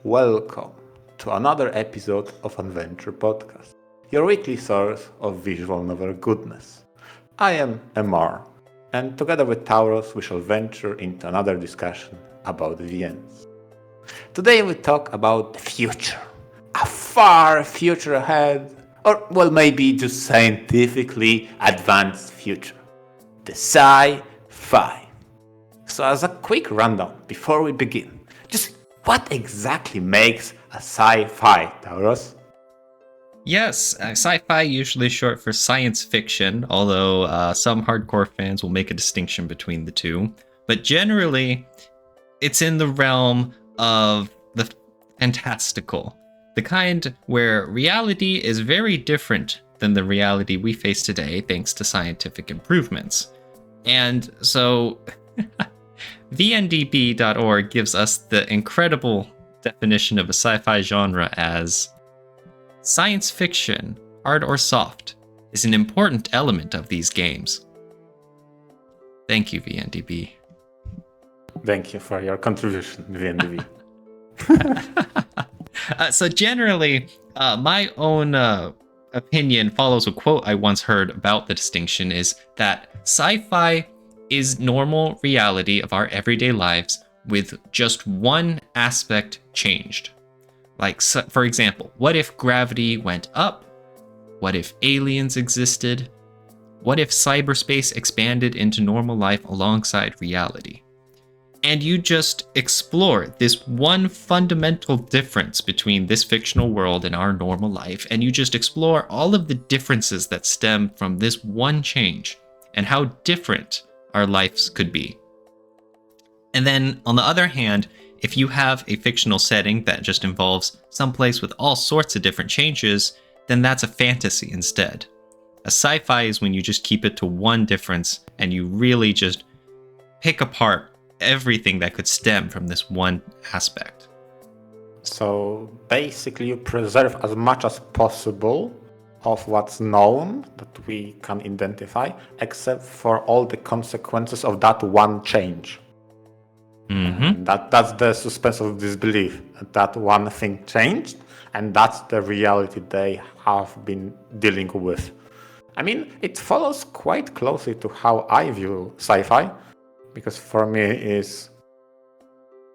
Welcome to another episode of VNture podcast, your weekly source of visual novel goodness. I am Emar, and together with Tauros we shall venture into another discussion about VNs. Today we talk about the future, a far future ahead, or well maybe just scientifically advanced future, the Sci-Fi. So as a quick rundown before we begin, just what exactly makes a sci-fi, Tauros? Yes, sci-fi usually short for science fiction, although some hardcore fans will make a distinction between the two. But generally, it's in the realm of the fantastical, the kind where reality is very different than the reality we face today thanks to scientific improvements. And so VNDB.org gives us the incredible definition of a sci-fi genre as science fiction, hard or soft, is an important element of these games. Thank you, VNDB. Thank you for your contribution, VNDB. So generally, my own opinion follows a quote I once heard about the distinction is that sci-fi is normal reality of our everyday lives with just one aspect changed. Like, for example, what if gravity went up? What if aliens existed? What if cyberspace expanded into normal life alongside reality? And you just explore this one fundamental difference between this fictional world and our normal life, and you just explore all of the differences that stem from this one change and how different our lives could be. And then, on the other hand, if you have a fictional setting that just involves someplace with all sorts of different changes, then that's a fantasy instead. A sci-fi is when you just keep it to one difference and you really just pick apart everything that could stem from this one aspect. So basically you preserve as much as possible of what's known that we can identify, except for all the consequences of that one change. Mm-hmm. That's the suspense of disbelief. That one thing changed, and that's the reality they have been dealing with. I mean, it follows quite closely to how I view sci-fi, because for me is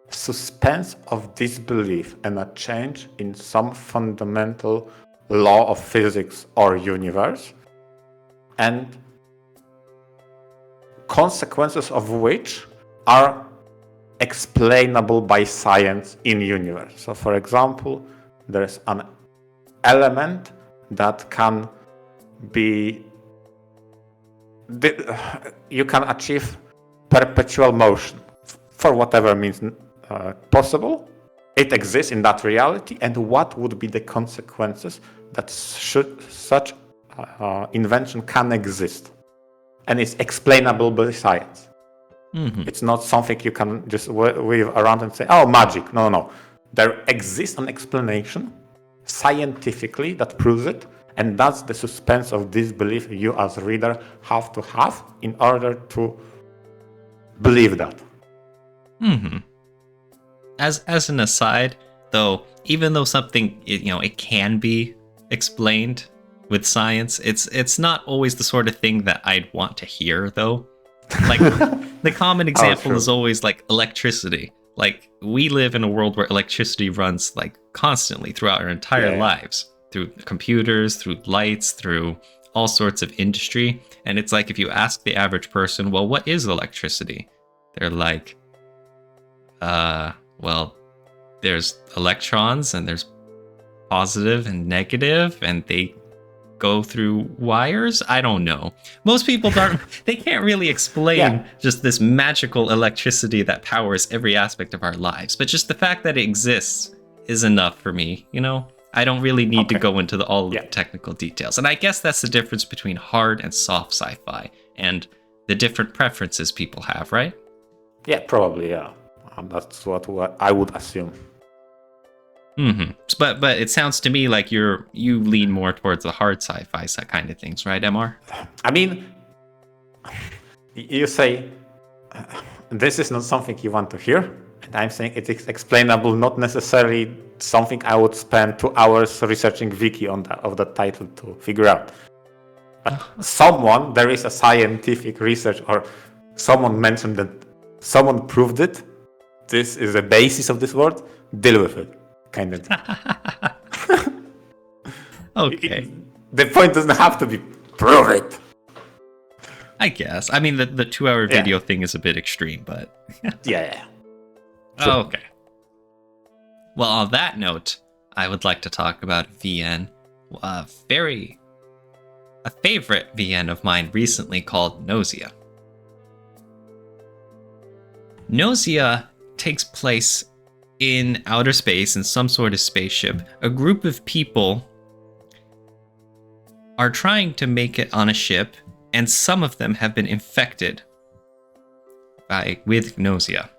suspense of disbelief and a change in some fundamental law of physics or universe, and consequences of which are explainable by science in universe. So for example, there's an element that can be you can achieve perpetual motion for whatever means possible. It exists in that reality, and what would be the consequences that such invention can exist, and it's explainable by science. Mm-hmm. It's not something you can just wave around and say, oh, magic. No. There exists an explanation scientifically that proves it, and that's the suspense of disbelief you as reader have to have in order to believe that. Mm-hmm. As an aside, though, even though something it can be explained with science, it's not always the sort of thing that I'd want to hear, though. Like the common example is always like electricity. Like we live in a world where electricity runs like constantly throughout our entire lives, through computers, through lights, through all sorts of industry. And it's like if you ask the average person, well, what is electricity? They're like, well, there's electrons and there's positive and negative, and they go through wires. I don't know. Most people they can't really explain just this magical electricity that powers every aspect of our lives. But just the fact that it exists is enough for me, I don't really need to go into all the technical details. And I guess that's the difference between hard and soft sci-fi and the different preferences people have, right? Yeah, probably, yeah. That's what I would assume. Mm-hmm. But it sounds to me like you lean more towards the hard sci-fi kind of things, right, MR? I mean, you say this is not something you want to hear, And I'm saying it is explainable, not necessarily something I would spend 2 hours researching wiki of that title to figure out. But there is a scientific research, or someone mentioned that someone proved it. This is the basis of this word. Deal with it, kind of. Okay. The point doesn't have to be prove it. I guess. I mean, the 2-hour video thing is a bit extreme, but... Yeah. Sure. Oh, okay. Well, on that note, I would like to talk about VN. A favorite VN of mine recently called Nausea. Nausea takes place in outer space in some sort of spaceship. A group of people are trying to make it on a ship, and some of them have been infected with nausea.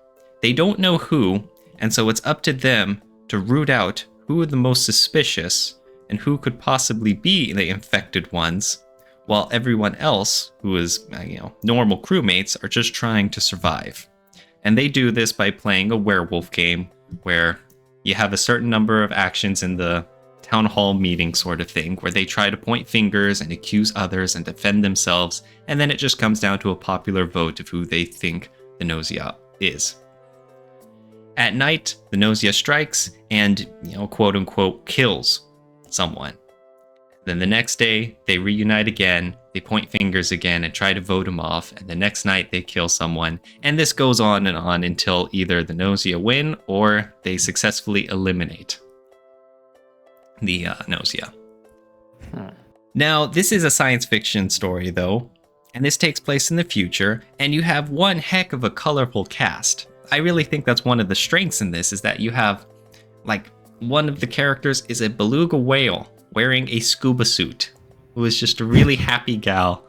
They don't know who, and so it's up to them to root out who are the most suspicious and who could possibly be the infected ones, while everyone else, who is normal crewmates, are just trying to survive. And they do this by playing a werewolf game where you have a certain number of actions in the town hall meeting sort of thing, where they try to point fingers and accuse others and defend themselves, and then it just comes down to a popular vote of who they think the nausea is. At night, the nausea strikes and, quote unquote, kills someone. Then the next day, they reunite again, they point fingers again and try to vote him off, and the next night they kill someone, and this goes on and on until either the nausea win or they successfully eliminate the nausea. Now, this is a science fiction story, though, and this takes place in the future, and you have one heck of a colorful cast. I really think that's one of the strengths in this, is that you have, one of the characters is a beluga whale wearing a scuba suit, who is just a really happy gal.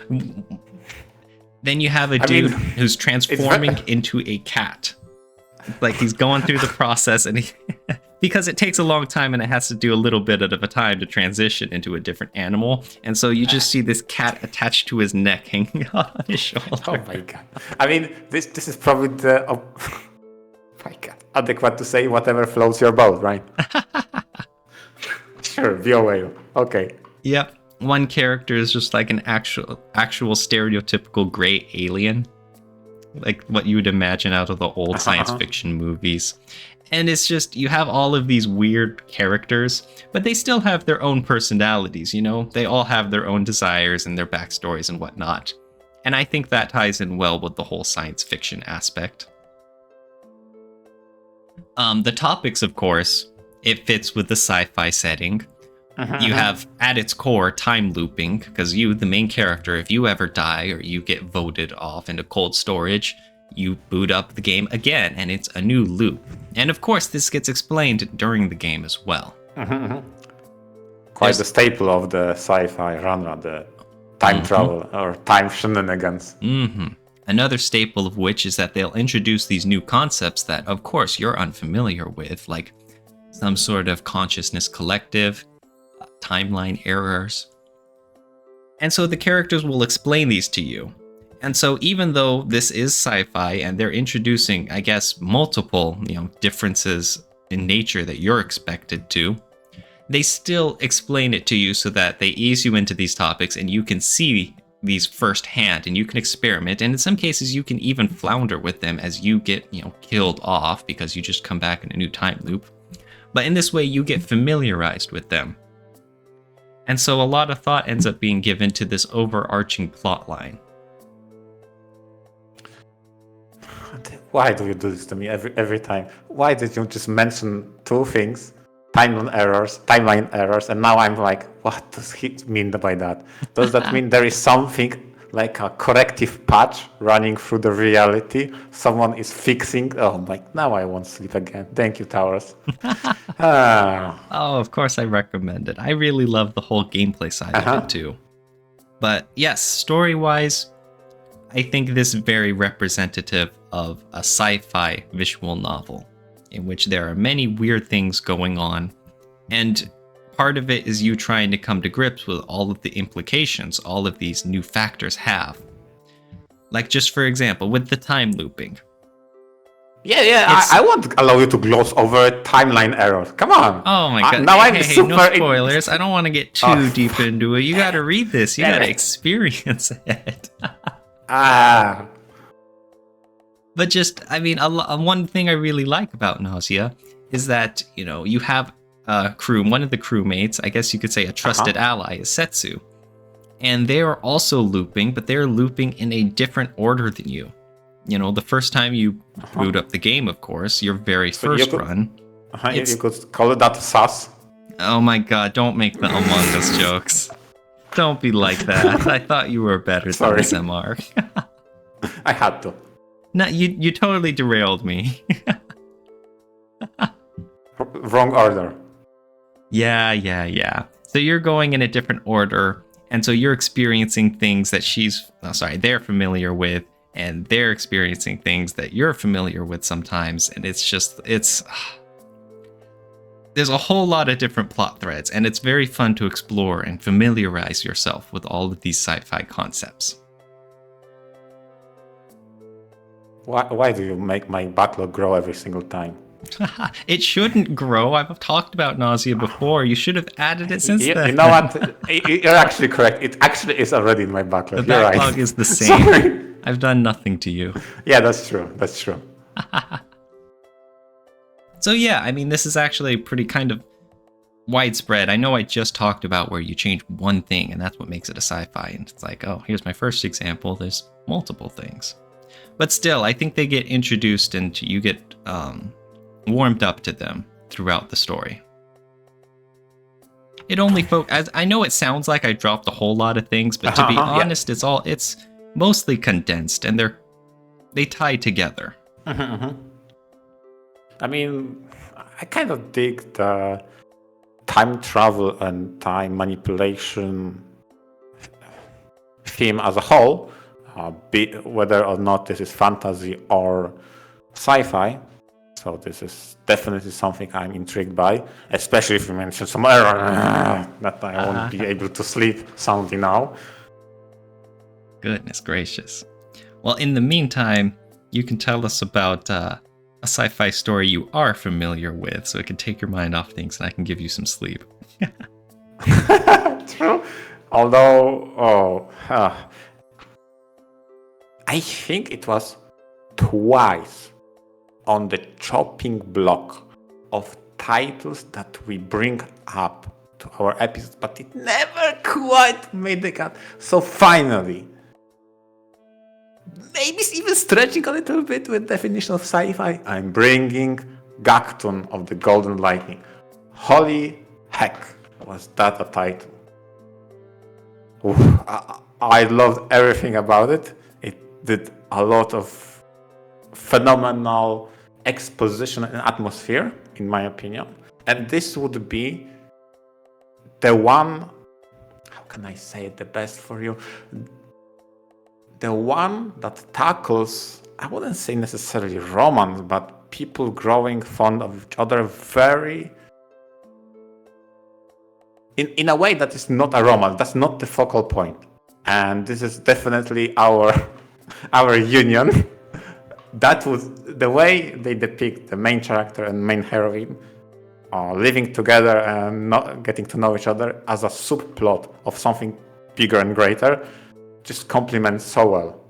Then you have a dude who's transforming into a cat. He's going through the process, and because it takes a long time and it has to do a little bit of a time to transition into a different animal. And so you just see this cat attached to his neck hanging on his shoulder. Oh my god. This is probably the adequate to say whatever floats your boat, right? Sure, be a whale. Okay. Yep. One character is just like an actual stereotypical gray alien. Like what you would imagine out of the old science fiction movies. And it's just, you have all of these weird characters, but they still have their own personalities, They all have their own desires and their backstories and whatnot. And I think that ties in well with the whole science fiction aspect. The topics, of course, it fits with the sci-fi setting. You have, at its core, time looping, because you, the main character, if you ever die or you get voted off into cold storage, you boot up the game again, and it's a new loop. And of course, this gets explained during the game as well. Quite the staple of the sci-fi genre, the time travel or time shenanigans. Another staple of which is that they'll introduce these new concepts that, of course, you're unfamiliar with, like some sort of consciousness collective, timeline errors. And so the characters will explain these to you. And so even though this is sci-fi and they're introducing, I guess, multiple, differences in nature that you're expected to, they still explain it to you so that they ease you into these topics and you can see these firsthand and you can experiment. And in some cases, you can even flounder with them as you get, killed off because you just come back in a new time loop. But in this way, you get familiarized with them. And so a lot of thought ends up being given to this overarching plot line. Why do you do this to me every time? Why did you just mention two things? Timeline errors, and now I'm like, what does he mean by that? Does that mean there is something like a corrective patch running through the reality? Someone is fixing? Oh my, now I won't sleep again. Thank you, Towers. Oh, of course I recommend it. I really love the whole gameplay side of it too. But yes, story-wise, I think this is very representative of a sci-fi visual novel in which there are many weird things going on, and part of it is you trying to come to grips with all of the implications all of these new factors have. Like, just for example, with the time looping. Yeah, It's I won't allow you to gloss over timeline errors. Come on. oh my god! Now I'm Hey, no super. spoilers. I don't want to get too deep into it. You got to read this. You Damn got to it. experience it. Ah. But just, I mean, one thing I really like about Nausea is that you have a crew. One of the crewmates, I guess you could say, a trusted ally, is Setsu, and they are also looping, but they're looping in a different order than you. The first time you boot up the game, of course, your very first run. You could call it that sus. Oh my god, don't make the Among Us jokes. Don't be like that. I thought you were better than this, MR. I had to. No, you totally derailed me. Wrong order. Yeah. So you're going in a different order, and so you're experiencing things that they're familiar with, and they're experiencing things that you're familiar with sometimes, and there's a whole lot of different plot threads, and it's very fun to explore and familiarize yourself with all of these sci-fi concepts. Why do you make my backlog grow every single time? It shouldn't grow. I've talked about Nausea before. You should have added it since then. You know what? You're actually correct. It actually is already in my backlog. The backlog is the same. Sorry. I've done nothing to you. Yeah, that's true. So yeah, I mean, this is actually pretty kind of widespread. I know I just talked about where you change one thing, and that's what makes it a sci-fi. And it's like, oh, here's my first example. There's multiple things. But still, I think they get introduced and you get warmed up to them throughout the story. It only I know it sounds like I dropped a whole lot of things, but to be honest, it's mostly condensed, and they tie together. I mean, I kind of dig the time travel and time manipulation theme as a whole, whether or not this is fantasy or sci-fi. So this is definitely something I'm intrigued by, especially if you mention some error that I won't be able to sleep soundly now. Goodness gracious. Well, in the meantime, you can tell us about a sci-fi story you are familiar with, so it can take your mind off things and I can give you some sleep. True. Although, I think it was twice on the chopping block of titles that we bring up to our episodes, but it never quite made the cut. So finally, maybe it's even stretching a little bit with definition of sci-fi, I'm bringing Gacktun of the Golden Lightning. Holy heck, was that a title. Oof, I loved everything about it. It did a lot of phenomenal exposition and atmosphere, in my opinion. And this would be the one, how can I say it the best for you? The one that tackles, I wouldn't say necessarily romance, but people growing fond of each other very, in a way that is not a romance, that's not the focal point. And this is definitely our union. That was the way they depict the main character and main heroine living together and not getting to know each other as a subplot of something bigger and greater, just complements so well.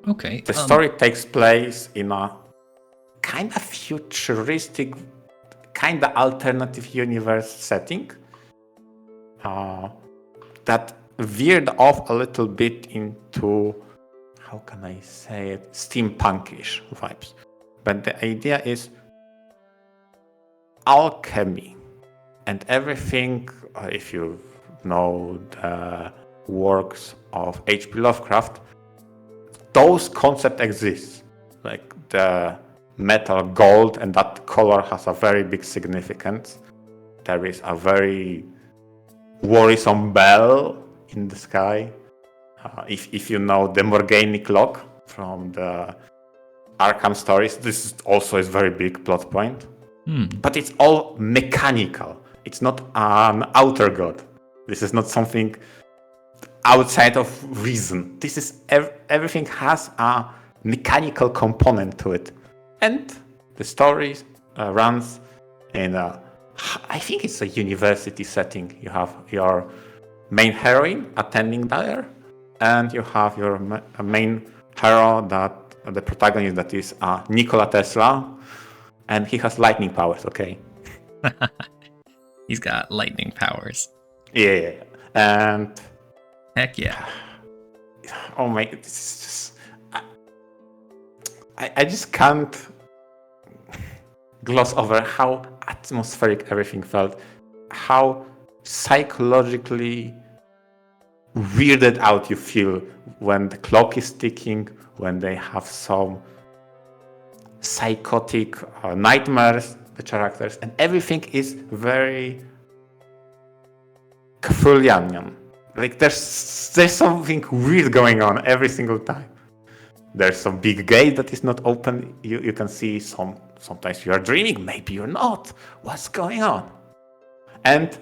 Okay. The story takes place in a kind of futuristic, kind of alternative universe setting that veered off a little bit into, how can I say it, steampunkish vibes. But the idea is alchemy and everything, if you know the works of H.P. Lovecraft, those concepts exist. Like the metal gold, and that color has a very big significance. There is a very worrisome bell in the sky. If you know the Morgane clock from the Arkham stories, this also is very big plot point. But it's all mechanical. It's not an outer god. This is not something outside of reason. This is everything has a mechanical component to it. And the story runs in I think it's a university setting. You have your main heroine attending there, and you have your main hero, that the protagonist, that is Nikola Tesla, and he has lightning powers. Okay. He's got lightning powers. Yeah. And heck yeah. Oh my! This is just. I just can't gloss over how atmospheric everything felt, how psychologically weirded out you feel when the clock is ticking, when they have some psychotic nightmares, the characters, and everything is very Cthulhian. Like there's something weird going on every single time. There's some big gate that is not open. You can see sometimes you are dreaming, maybe you're not. What's going on? And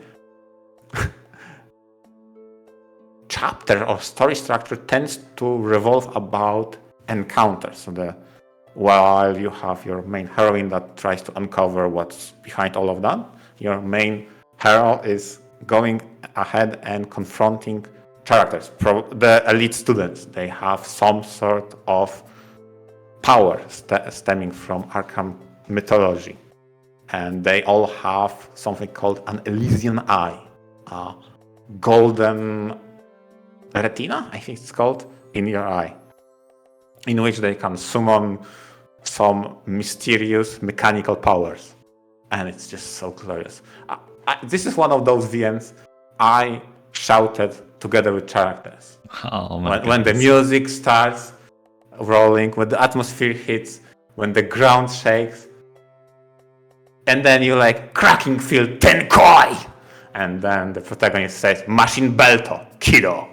chapter or story structure tends to revolve about encounters. So while you have your main heroine that tries to uncover what's behind all of that, your main hero is going ahead and confronting characters, the elite students. They have some sort of power stemming from Arkham mythology, and they all have something called an Elysian eye, a golden retina, I think it's called, in your eye, in which they can summon some mysterious mechanical powers, and it's just so glorious. This is one of those VNs I shouted together with characters. Oh my when the music starts rolling, when the atmosphere hits, when the ground shakes, and then you like cracking field Tenkoi, and then the protagonist says Machine Belto Kido.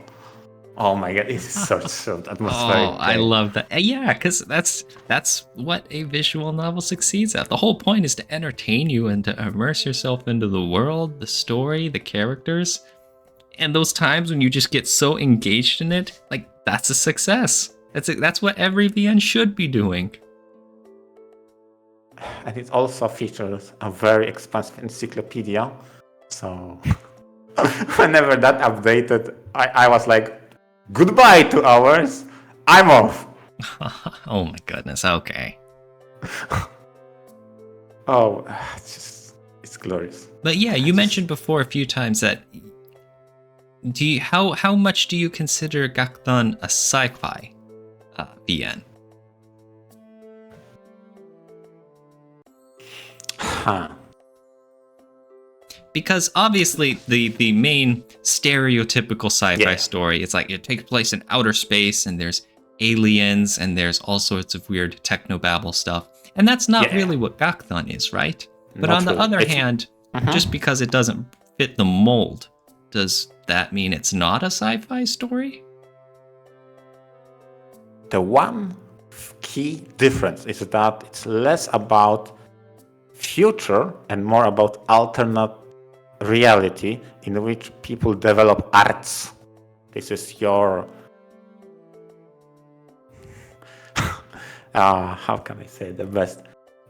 Oh my god, it's so atmospheric. Oh, I love that. Yeah, because that's what a visual novel succeeds at. The whole point is to entertain you and to immerse yourself into the world, the story, the characters. And those times when you just get so engaged in it, like that's a success. That's what every VN should be doing. And it also features a very expansive encyclopedia. So whenever that updated, I was like, goodbye 2 hours, I'm off. Oh my goodness, okay. Oh, it's glorious. But yeah, you mentioned before a few times that how much do you consider Gakdan a sci-fi VN? Because obviously the main stereotypical sci-fi story, it's like it takes place in outer space and there's aliens and there's all sorts of weird technobabble stuff. And that's not really what Gakdan is, right? But not on the other hand, just because it doesn't fit the mold, does that mean it's not a sci-fi story? The one key difference is that it's less about future and more about alternate reality in which people develop arts. This is your how can I say the best?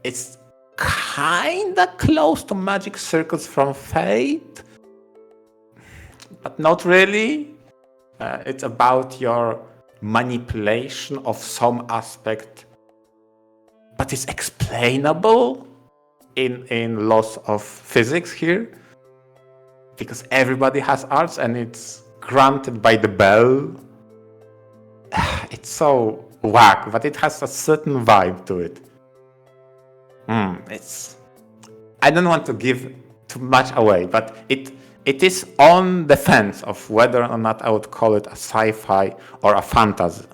It's kinda close to magic circuits from Fate, but not really. It's about your manipulation of some aspect, but it's explainable in laws of physics here, because everybody has arts and it's granted by the bell. It's so whack, but it has a certain vibe to it. I don't want to give too much away, but it is on the fence of whether or not I would call it a sci-fi or a fantasy,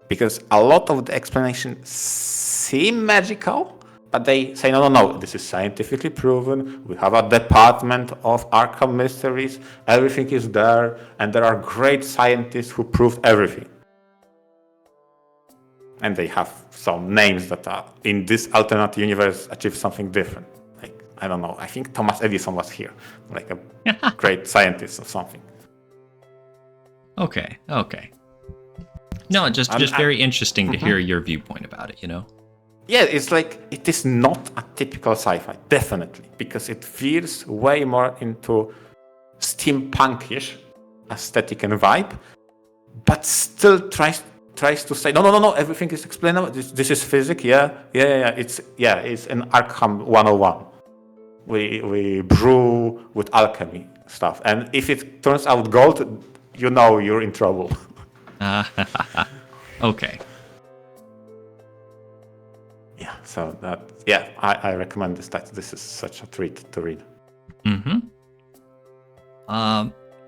because a lot of the explanations seem magical, but they say no, this is scientifically proven. We have a department of Arkham mysteries. Everything is there, and there are great scientists who proved everything. And they have some names that are in this alternate universe achieve something different. Like, I don't know, I think Thomas Edison was here, like a great scientist or something. Okay. No, just very interesting to hear your viewpoint about it, you know? Yeah, it's like, it is not a typical sci-fi, definitely, because it veers way more into steampunkish aesthetic and vibe, but still tries to say, no, everything is explainable. This is physics, yeah. It's an Arkham 101. We brew with alchemy stuff, and if it turns out gold, you know you're in trouble. Okay. Yeah, so I recommend this text. This is such a treat to read. Mm-hmm.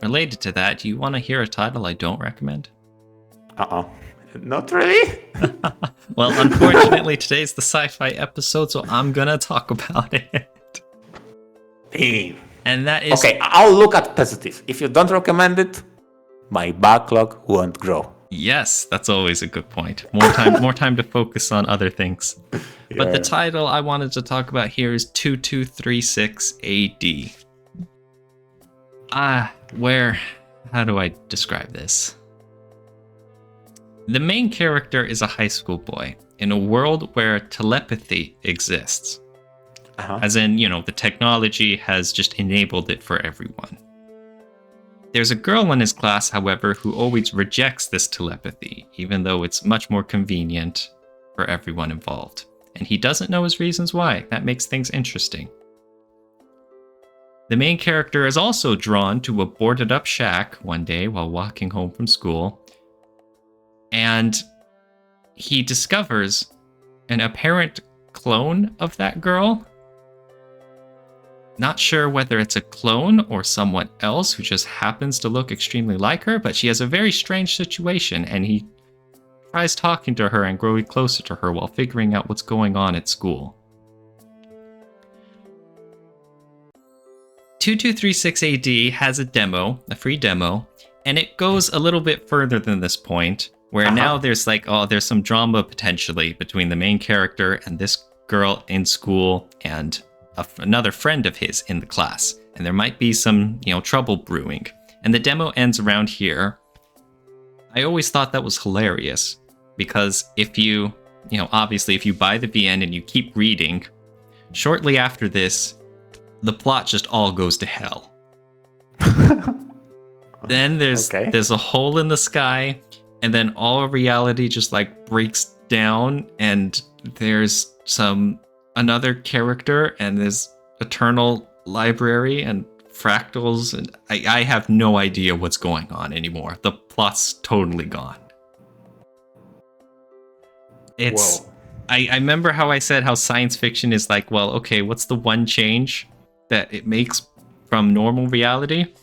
Related to that, do you want to hear a title I don't recommend? Not really. Well, unfortunately, today's the sci-fi episode, so I'm gonna talk about it. And that is... Okay, I'll look at positive. If you don't recommend it, my backlog won't grow. Yes, that's always a good point. More time to focus on other things. Yeah. But the title I wanted to talk about here is 2236 AD. How do I describe this? The main character is a high school boy in a world where telepathy exists. As in, the technology has just enabled it for everyone. There's a girl in his class, however, who always rejects this telepathy, even though it's much more convenient for everyone involved. And he doesn't know his reasons why. That makes things interesting. The main character is also drawn to a boarded up shack one day while walking home from school. And he discovers an apparent clone of that girl. Not sure whether it's a clone or someone else who just happens to look extremely like her, but she has a very strange situation, and he tries talking to her and growing closer to her while figuring out what's going on at school. 2236 AD has a demo, a free demo, and it goes a little bit further than this point, where now there's there's some drama potentially between the main character and this girl in school and another friend of his in the class, and there might be some, trouble brewing. And the demo ends around here. I always thought that was hilarious, because if you, obviously if you buy the VN and you keep reading, shortly after this, the plot just all goes to hell. Then there's a hole in the sky, and then all of reality just breaks down, and there's another character, and there's eternal library and fractals, and I have no idea what's going on anymore. The plot's totally gone. It's Whoa. I remember how I said how science fiction is what's the one change that it makes from normal reality?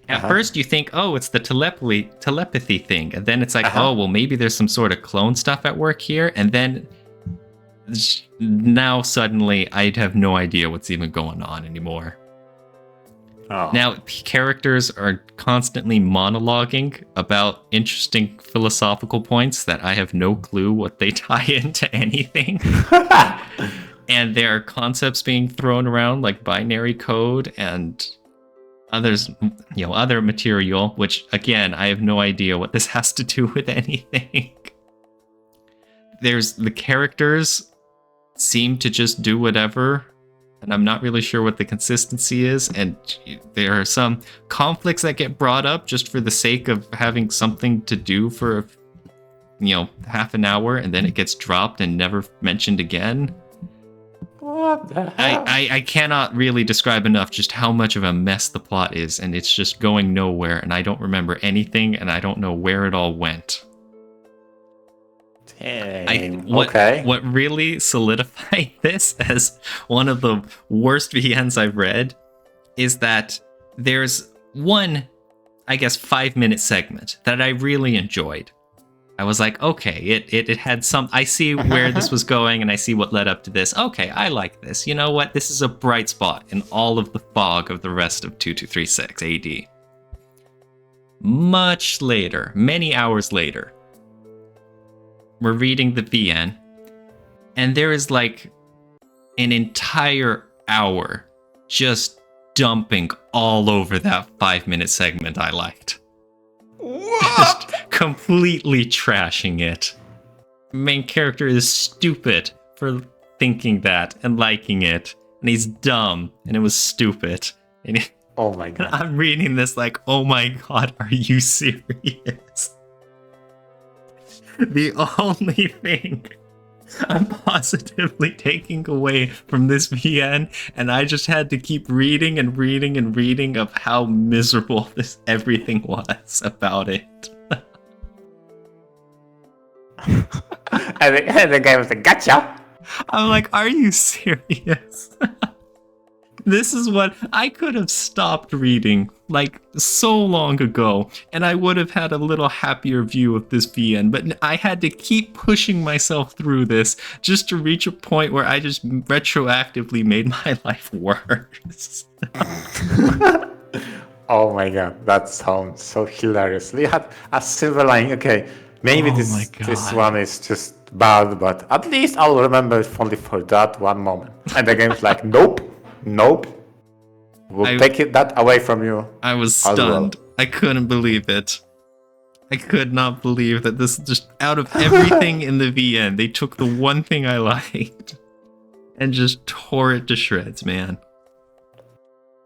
At first you think, it's the telepathy thing, and then it's maybe there's some sort of clone stuff at work here, and then now suddenly I'd have no idea what's even going on anymore. Now characters are constantly monologuing about interesting philosophical points that I have no clue what they tie into anything. And there are concepts being thrown around like binary code and other material, which again I have no idea what this has to do with anything. There's the characters seem to just do whatever, and I'm not really sure what the consistency is, and there are some conflicts that get brought up just for the sake of having something to do for half an hour, and then it gets dropped and never mentioned again. What the hell? I cannot really describe enough just how much of a mess the plot is, and it's just going nowhere, and I don't remember anything, and I don't know where it all went. What really solidified this as one of the worst VNs I've read is that there's one, 5-minute segment that I really enjoyed. I was like, okay, it had some, I see where this was going and I see what led up to this. Okay, I like this. You know what? This is a bright spot in all of the fog of the rest of 2236 AD. Much later, many hours later, we're reading the VN, and there is an entire hour just dumping all over that 5-minute segment I liked. What? Just completely trashing it. Main character is stupid for thinking that and liking it, and he's dumb, and it was stupid. And Oh my god. I'm reading this like, oh my god, are you serious? The only thing I'm positively taking away from this VN, and I just had to keep reading and reading and reading of how miserable this everything was about it. And the guy was like, gotcha! I'm like, are you serious? This is what I could have stopped reading like so long ago, and I would have had a little happier view of this VN, but I had to keep pushing myself through this just to reach a point where I just retroactively made my life worse. Oh my god, that sounds so hilarious. You had a silver lining. Okay, maybe Oh my this God. one is just bad, but at least I'll remember it only for that one moment. And the game's like, nope. We'll take that away from you. I was as stunned. well. I couldn't believe it. I could not believe that this just out of everything in the VN, they took the one thing I liked and just tore it to shreds, man.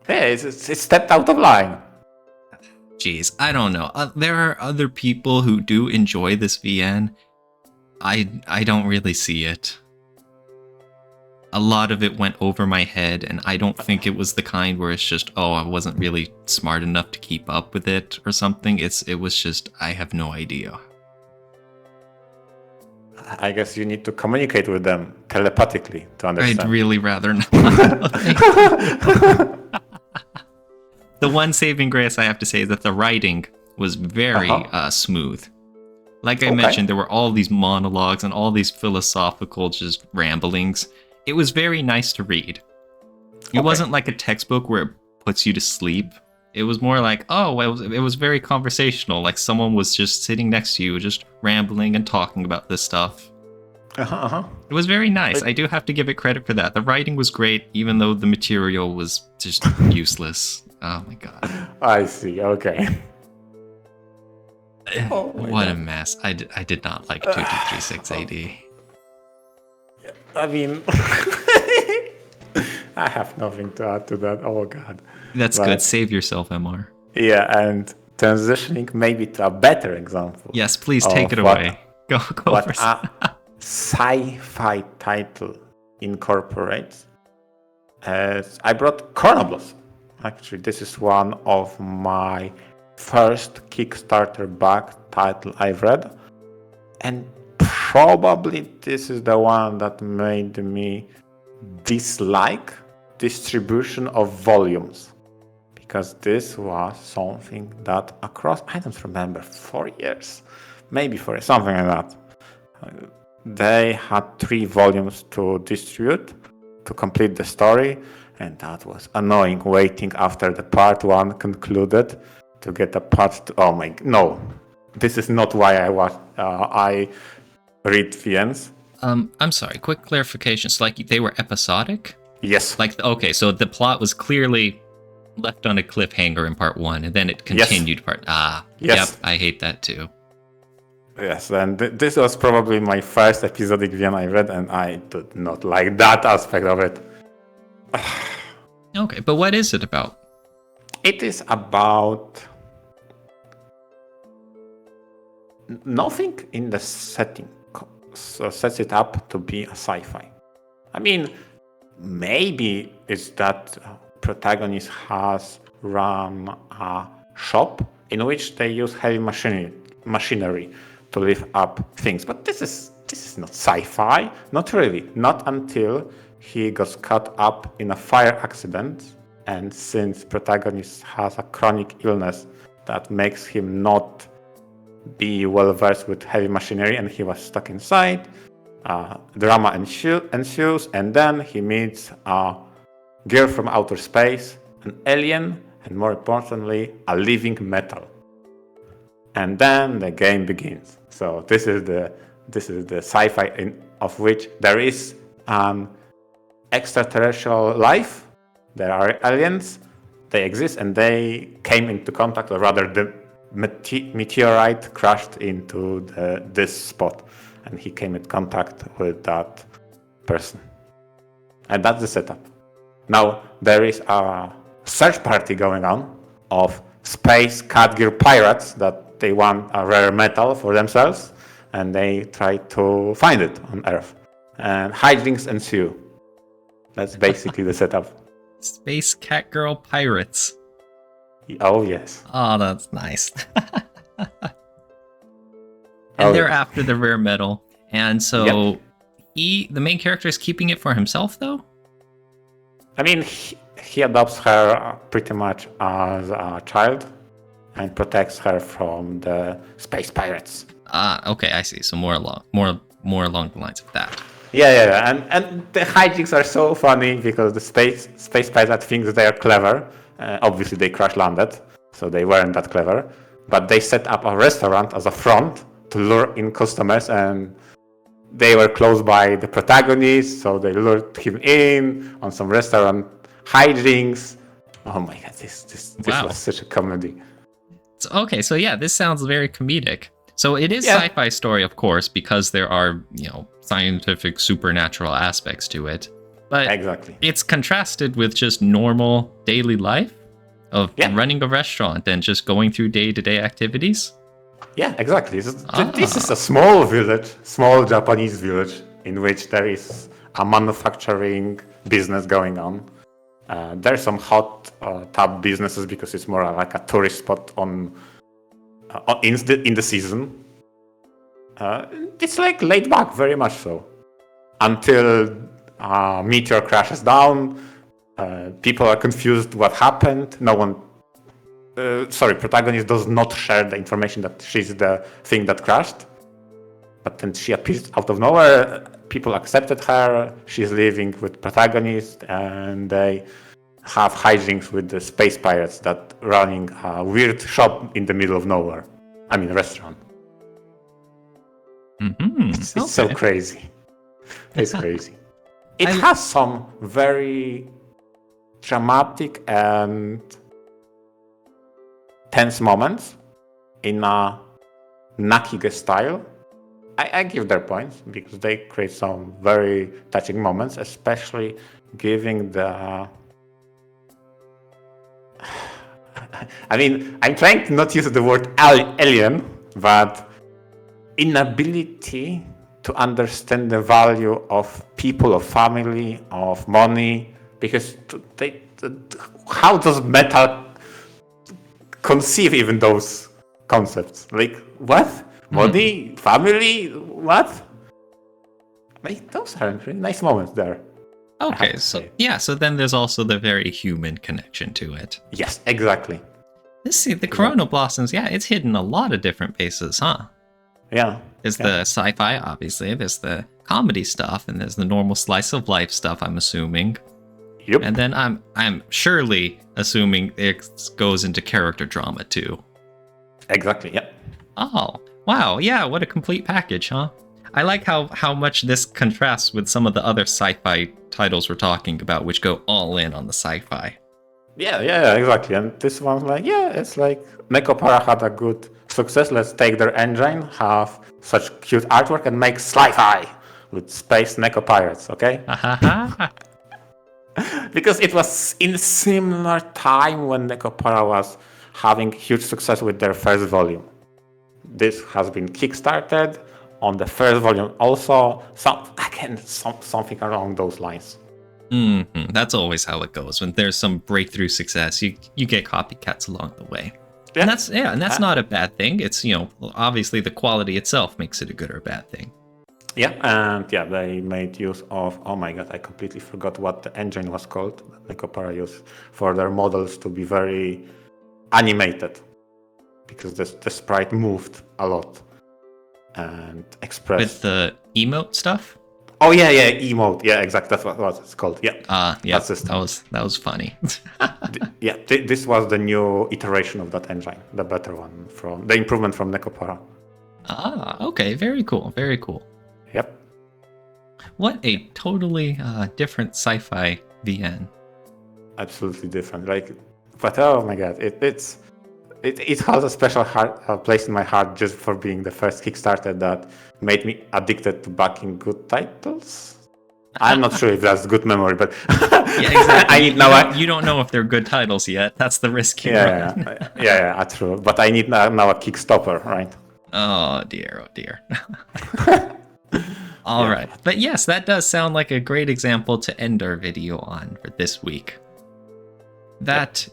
Yeah, it stepped out of line. Jeez, I don't know. There are other people who do enjoy this VN. I don't really see it. A lot of it went over my head, and I don't think it was the kind where it's just, oh, I wasn't really smart enough to keep up with it or something. It was just, I have no idea. I guess you need to communicate with them telepathically to understand. I'd really rather not. The one saving grace I have to say is that the writing was very smooth. Like I mentioned, there were all these monologues and all these philosophical just ramblings. It was very nice to read. It wasn't like a textbook where it puts you to sleep. It was more like, oh, it was very conversational. Like someone was just sitting next to you, just rambling and talking about this stuff. It was very nice. I do have to give it credit for that. The writing was great, even though the material was just useless. Oh my god. I see, okay. What a mess. I did not like 2236 AD. I mean, I have nothing to add to that. Oh god. That's good. Save yourself, MR. Yeah, and transitioning maybe to a better example. Yes, please take it away. Go what first. a sci-fi title incorporates. I brought Chronoblossom. Actually, this is one of my first Kickstarter backed title I've read, and probably this is the one that made me dislike distribution of volumes, because this was something that across, I don't remember, 4 years, maybe 4 years, something like that. They had 3 volumes to distribute to complete the story, and that was annoying waiting after the part 1 concluded to get a part 2. Oh my, no, this is not why I read VNs. I'm sorry, quick clarification. So like they were episodic? Yes. Like, okay, so the plot was clearly left on a cliffhanger in part 1, and then it continued Yes. Yep, I hate that too. Yes, and this was probably my first episodic VN I read, and I did not like that aspect of it. Okay, but what is it about? It is about nothing in the setting sets it up to be a sci-fi. I mean, maybe it's that protagonist has run a shop in which they use heavy machinery to lift up things, but this is not sci-fi, not really, not until he gets caught up in a fire accident, and since protagonist has a chronic illness that makes him not be well versed with heavy machinery and he was stuck inside, drama ensues, and then he meets a girl from outer space, an alien, and more importantly, a living metal. And then the game begins. So this is the sci-fi of which there is extraterrestrial life. There are aliens. They exist, and they came into contact, or rather, meteorite crashed into this spot, and he came in contact with that person. And that's the setup. Now, there is a search party going on of space cat gear pirates that they want a rare metal for themselves, and they try to find it on Earth. And hijinks ensue. That's basically the setup. Space cat girl pirates. Oh, yes. Oh, that's nice. And they're after the rare metal. And so the main character is keeping it for himself, though? I mean, he adopts her pretty much as a child and protects her from the space pirates. Okay, I see. So more along the lines of that. Yeah. And the hijinks are so funny because the space pilot thinks they are clever. Obviously, they crash landed, so they weren't that clever. But they set up a restaurant as a front to lure in customers, and they were close by the protagonist, so they lured him in on some restaurant hijinks. Oh my god, this was such a comedy. Okay, so yeah, this sounds very comedic. So it is sci-fi story, of course, because there are, scientific supernatural aspects to it. But exactly, it's contrasted with just normal daily life of running a restaurant and just going through day-to-day activities. Yeah, exactly. This is a small village, small Japanese village, in which there is a manufacturing business going on. There's some hot tub businesses because it's more like a tourist spot in the season. It's like laid back, very much so, until meteor crashes down. People are confused what happened. Protagonist does not share the information that she's the thing that crashed. But then she appears out of nowhere. People accepted her. She's living with protagonist, and they have hijinks with the space pirates that running a weird shop in the middle of nowhere. I mean, restaurant. Mm-hmm. It's so crazy. It's crazy. It has some very dramatic and tense moments in a Nakige style. I give their points because they create some very touching moments, especially giving the... I mean, I'm trying to not use the word alien, but inability to understand the value of people, of family, of money, because how does metal conceive even those concepts? Like, what? Money? Family? What? Like, those are really nice moments there. Okay, so then there's also the very human connection to it. Yes, exactly. The Corona Blossoms, it's hidden a lot of different bases, huh? Yeah. There's the sci-fi, obviously. There's the comedy stuff, and there's the normal slice of life stuff, I'm assuming. Yep. And then I'm surely assuming it goes into character drama too. Exactly, yep. Oh, wow. Yeah, what a complete package, huh? I like how much this contrasts with some of the other sci-fi titles we're talking about, which go all in on the sci-fi. Yeah, exactly. And this one's like, it's like Nekopara had a good success. Let's take their engine, have such cute artwork, and make Sci-Fi with space Neko pirates, okay? Because it was in similar time when Nekopara was having huge success with their first volume. This has been kickstarted on the first volume also. Something along those lines. Mm-hmm. That's always how it goes. When there's some breakthrough success, you get copycats along the way. Yeah. And that's not a bad thing. It's, obviously the quality itself makes it a good or bad thing. Yeah, and they made use of, oh my god, I completely forgot what the engine was called, that Nekopara used for their models to be very animated, because the sprite moved a lot and expressed. With the emote stuff? Oh yeah, emote. Yeah, exactly. That's what it's called. Yeah. That was funny. This was the new iteration of that engine, the better one, from the improvement from Nekopara. Okay, very cool, very cool. Yep. What a totally different sci-fi VN. Absolutely different. But oh my god, it has a special place in my heart just for being the first Kickstarter that made me addicted to backing good titles. I'm not sure if that's good memory, but Yeah, exactly. I need now. You don't know if they're good titles yet. That's the risk you run. True. But I need now a Kickstopper, right? Oh dear, oh dear. All right. But yes, that does sound like a great example to end our video on for this week. That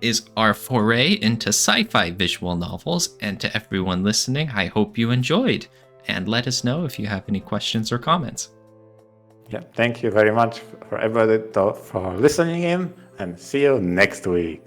is our foray into sci-fi visual novels, and to everyone listening, I hope you enjoyed, and let us know if you have any questions or comments. Yeah, thank you very much for everybody for listening in, and see you next week.